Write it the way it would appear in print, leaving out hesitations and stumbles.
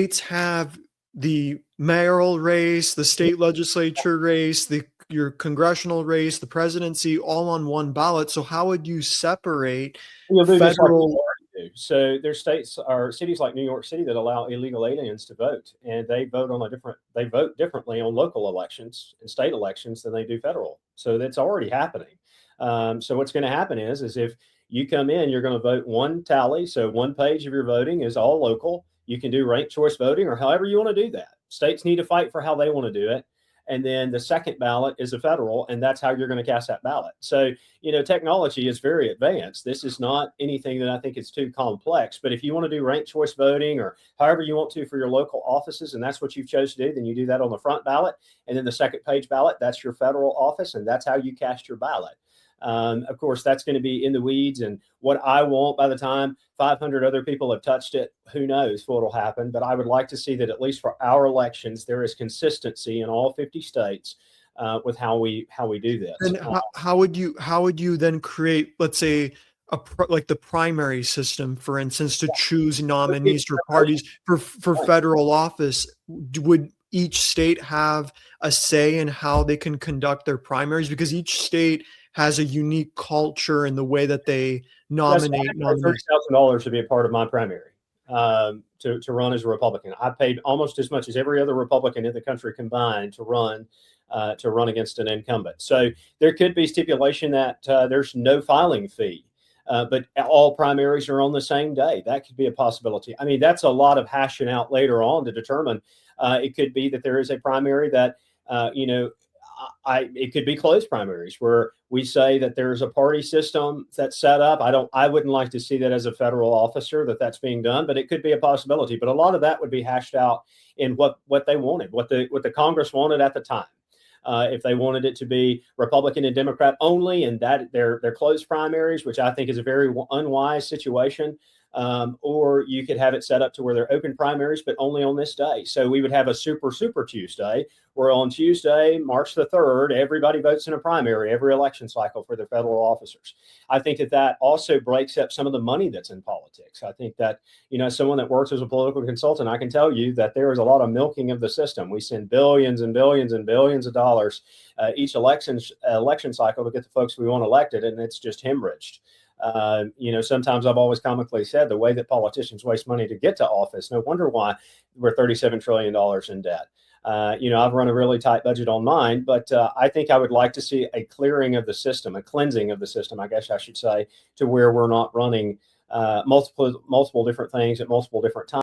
states have the mayoral race, the state legislature race, your congressional race, the presidency, all on one ballot. So how would you separate You'll do just like federal? do. So there's states or cities like New York City that allow illegal aliens to vote, and they vote differently on local elections and state elections than they do federal. So that's already happening. So what's going to happen is if you come in, you're going to vote one tally. So one page of your voting is all local. You can do ranked choice voting or however you want to do that. States need to fight for how they want to do it. And then the second ballot is a federal, and that's how you're going to cast that ballot. So, technology is very advanced. This is not anything that I think is too complex. But if you want to do ranked choice voting or however you want to for your local offices, and that's what you've chose to do, then you do that on the front ballot. And then the second page ballot, that's your federal office, and that's how you cast your ballot. Of course, that's going to be in the weeds, and what I want by the time 500 other people have touched it, who knows what will happen. But I would like to see that at least for our elections, there is consistency in all 50 states with how we do this. And how would you then create, let's say, like the primary system, for instance, to choose nominees for parties for federal office? Would each state have a say in how they can conduct their primaries? Because each state has a unique culture in the way that they nominate. $30,000 to be a part of my primary to run as a Republican. I paid almost as much as every other Republican in the country combined to run against an incumbent. So there could be stipulation that there's no filing fee, but all primaries are on the same day. That could be a possibility. I mean, that's a lot of hashing out later on to determine. It could be that there is a primary that it could be closed primaries where we say that there's a party system that's set up. I wouldn't like to see that as a federal officer that's being done, but it could be a possibility. But a lot of that would be hashed out in what they wanted, what the Congress wanted at the time. If they wanted it to be Republican and Democrat only, and that they're closed primaries, which I think is a very unwise situation. Or you could have it set up to where they're open primaries, but only on this day. So we would have a super Tuesday, where on Tuesday, March the 3rd, everybody votes in a primary every election cycle for their federal officers. I think that also breaks up some of the money that's in politics. I think that, someone that works as a political consultant, I can tell you that there is a lot of milking of the system. We send billions and billions and billions of dollars each election cycle to get the folks we want elected, and it's just hemorrhaged. Sometimes I've always comically said the way that politicians waste money to get to office, no wonder why we're $37 trillion in debt. I've run a really tight budget on mine, but I think I would like to see a clearing of the system, a cleansing of the system, I guess I should say, to where we're not running multiple different things at multiple different times.